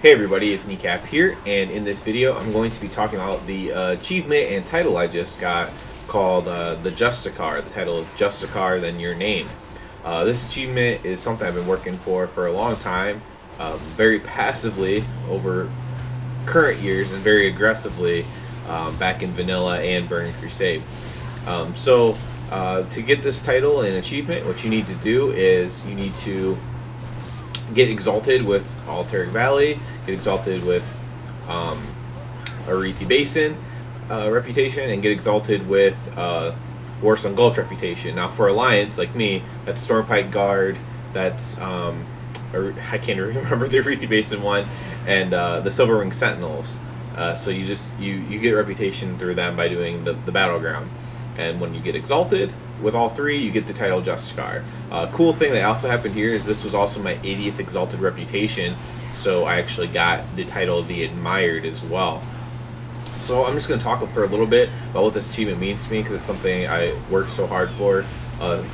Hey everybody, it's Neekap here, and in this video I'm going to be talking about the achievement and title I just got called the Justicar. The title is Justicar, then your name. This achievement is something I've been working for a long time, very passively over current years and very aggressively back in Vanilla and Burning Crusade. To get this title and achievement, what you need to do is you need to get exalted with Alteric Valley, get exalted with Arethi Basin reputation, and get exalted with Warsong Gulch reputation. Now for Alliance, like me, that's Stormpike Guard, that's I can't remember the Arethi Basin one, and the Silver Wing Sentinels. So you get reputation through them by doing the Battleground. And when you get exalted with all three, you get the title Justicar. Cool thing that also happened here is this was also my 80th exalted reputation, so I actually got the title the Admired as well. So I'm just going to talk for a little bit about what this achievement means to me, because it's something I worked so hard for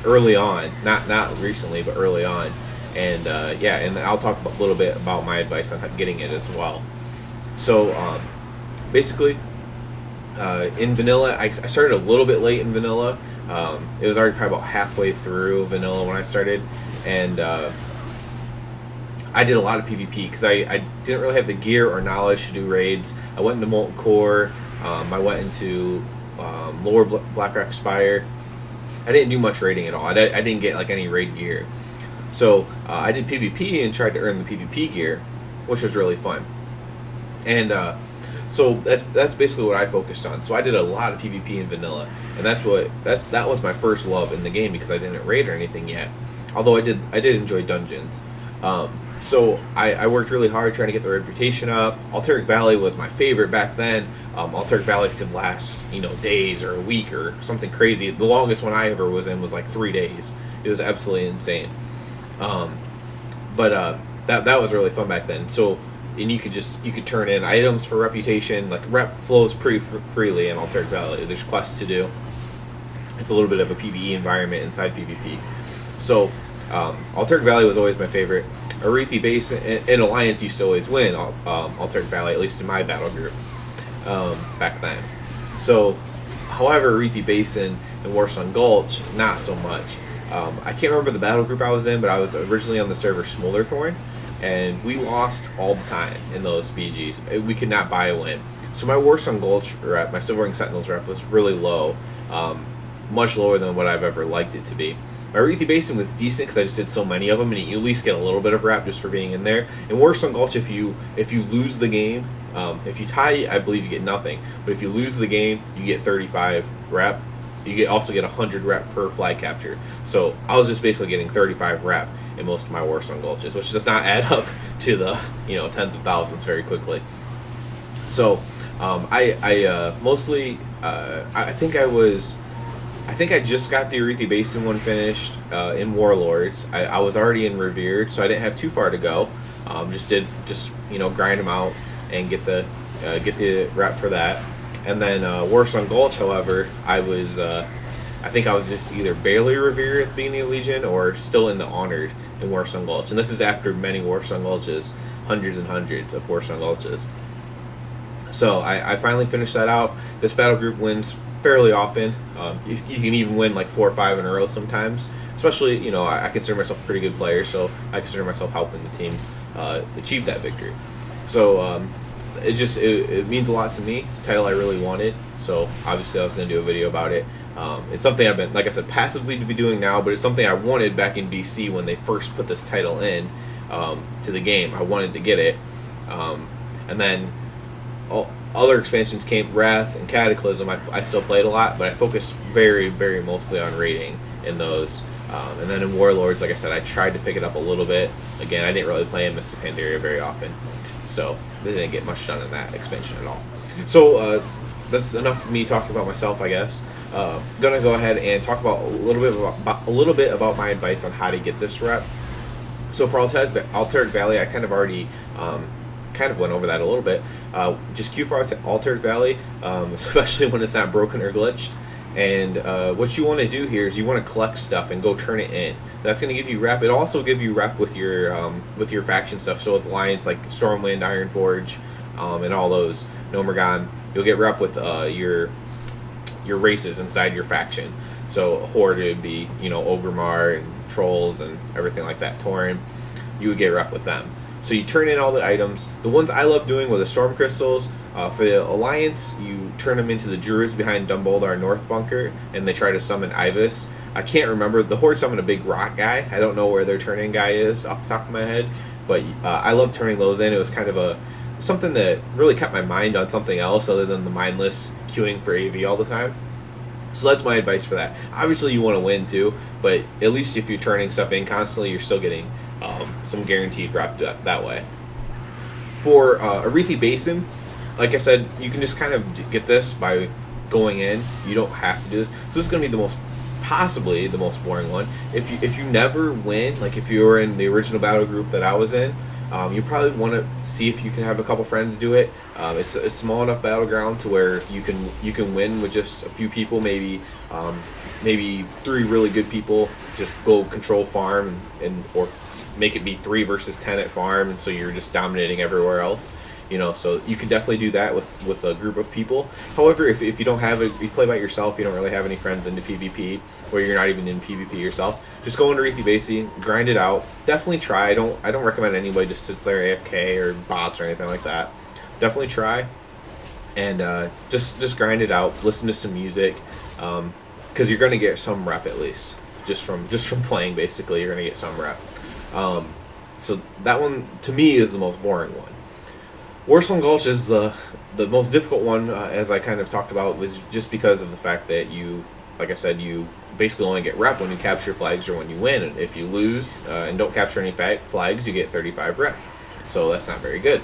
early on, not recently, but early on. And yeah, and I'll talk a little bit about my advice on getting it as well. So basically, in Vanilla, I started a little bit late in Vanilla. It was already probably about halfway through Vanilla when I started, and I did a lot of PvP because I didn't really have the gear or knowledge to do raids. I went into Molten Core, I went into Lower Blackrock Spire. I didn't do much raiding at all. I didn't get like any raid gear. So I did PvP and tried to earn the PvP gear, which was really fun. And so that's basically what I focused on. So I did a lot of PvP in Vanilla, and that was my first love in the game, because I didn't raid or anything yet. Although I did enjoy dungeons. So I worked really hard trying to get the reputation up. Alteric Valley was my favorite back then. Alteric Valleys could last, days or a week or something crazy. The longest one I ever was in was like 3 days. It was absolutely insane. But that was really fun back then. So. And you could turn in items for reputation. Like rep flows pretty freely in Alteric Valley. There's quests to do. It's a little bit of a PvE environment inside PvP. So Alteric Valley was always my favorite. Arethi Basin and Alliance used to always win Alteric Valley, at least in my battle group back then. So, however, Arethi Basin and Warsong Gulch, not so much. I can't remember the battle group I was in, but I was originally on the server Smolderthorn. And we lost all the time in those BGs. We could not buy a win. So my Warsong Gulch rep, my Silver Wing Sentinels rep, was really low. Much lower than what I've ever liked it to be. My Arethi Basin was decent because I just did so many of them, and you at least get a little bit of rep just for being in there. In Warsong Gulch, if you lose the game, if you tie, I believe you get nothing. But if you lose the game, you get 35 rep. You also get 100 rep per flag capture. So I was just basically getting 35 rep in most of my Warsong Gulches, which does not add up to the tens of thousands very quickly. So I mostly I think I just got the Arethi Basin one finished in Warlords. I was already in Revered, so I didn't have too far to go. Just grind them out and get the rep for that. And then Warsong Gulch, however, I think I was just either barely Revered at the beginning of Legion or still in the Honored in Warsong Gulch. And this is after many Warsong Gulches, hundreds and hundreds of Warsong Gulches. So I finally finished that out. This battle group wins fairly often. You can even win like 4 or 5 in a row sometimes. Especially, I consider myself a pretty good player, so I consider myself helping the team achieve that victory. So it means a lot to me. It's a title I really wanted, so obviously I was going to do a video about it. It's something I've been, like I said, passively to be doing now, but it's something I wanted back in BC when they first put this title in to the game. I wanted to get it, and then other expansions came, Wrath and Cataclysm. I still played a lot, but I focused very, very mostly on raiding in those. And then in Warlords, like I said, I tried to pick it up a little bit. Again, I didn't really play in Mystic Pandaria very often, so they didn't get much done in that expansion at all. So that's enough of me talking about myself, I guess. Gonna go ahead and talk about a little bit about my advice on how to get this rep. So for Alteric Valley, I kind of already went over that a little bit. Just queue for Alteric Valley, especially when it's not broken or glitched, And what you want to do here is you want to collect stuff and go turn it in. That's going to give you rep. It also give you rep with your faction stuff. So with alliance like Stormwind, Ironforge, and all those Nomergon, you'll get rep with your races inside your faction. So Horde would be, Ogremar and Trolls and everything like that. Tauren, you would get rep with them. So you turn in all the items. The ones I love doing were the Storm Crystals. For the Alliance, you turn them into the Druids behind Dumbledore North Bunker, and they try to summon Ibis. I can't remember. The Horde summoned a big rock guy. I don't know where their turn-in guy is off the top of my head, but I love turning those in. It was kind of something that really kept my mind on something else other than the mindless queuing for AV all the time. So that's my advice for that. Obviously, you want to win too, but at least if you're turning stuff in constantly, you're still getting some guaranteed rep that way. For Arethi Basin, like I said, you can just kind of get this by going in. You don't have to do this. So this is going to be possibly the most boring one. If you never win, like if you were in the original battle group that I was in, you probably want to see if you can have a couple friends do it. It's a small enough battleground to where you can win with just a few people, maybe 3 really good people. Just go control farm or make it be 3 versus 10 at farm, and so you're just dominating everywhere else. So you can definitely do that with a group of people. However, if you don't have it, you play by yourself, you don't really have any friends into PvP, or you're not even in PvP yourself, just go into Arethi Basin, grind it out. Definitely try. I don't recommend anybody just sits there AFK or bots or anything like that. Definitely try, and just grind it out. Listen to some music, because you're going to get some rep at least just from playing. Basically, you're going to get some rep. So that one to me is the most boring one. Warsong Gulch is the most difficult one, as I kind of talked about, was just because of the fact that like I said, you basically only get rep when you capture flags or when you win. And if you lose and don't capture any flags, you get 35 rep. So that's not very good.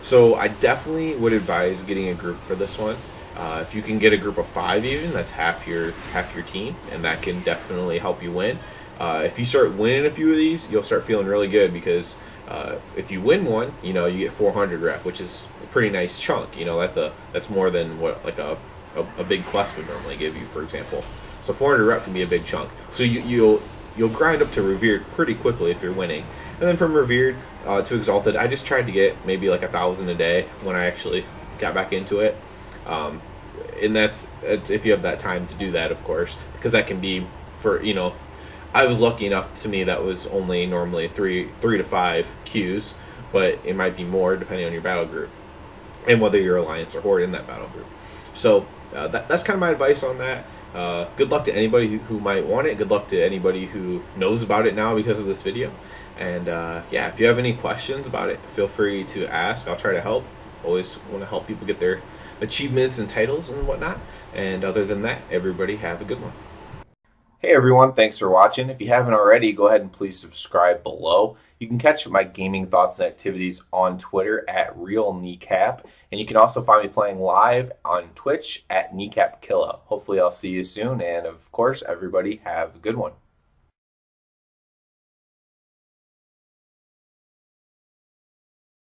So I definitely would advise getting a group for this one. If you can get a group of 5 even, that's half your team, and that can definitely help you win. If you start winning a few of these, you'll start feeling really good, because if you win one, you get 400 rep, which is a pretty nice chunk. That's more than what like a big quest would normally give you, for example. So 400 rep can be a big chunk. So you'll grind up to Revered pretty quickly if you're winning. And then from Revered to Exalted, I just tried to get maybe like 1,000 a day when I actually got back into it. And that's if you have that time to do that, of course, because that can be for I was lucky enough, to me, that was only normally 3 to 5 queues, but it might be more depending on your battle group and whether you're Alliance or Horde in that battle group. So that's kind of my advice on that. Good luck to anybody who might want it. Good luck to anybody who knows about it now because of this video. And yeah, if you have any questions about it, feel free to ask. I'll try to help. Always want to help people get their achievements and titles and whatnot. And other than that, everybody have a good one. Hey everyone, thanks for watching. If you haven't already, go ahead and please subscribe below. You can catch my gaming thoughts and activities on Twitter at RealNeekap, and you can also find me playing live on Twitch at Neekap-Killa. Hopefully I'll see you soon, and of course, everybody have a good one.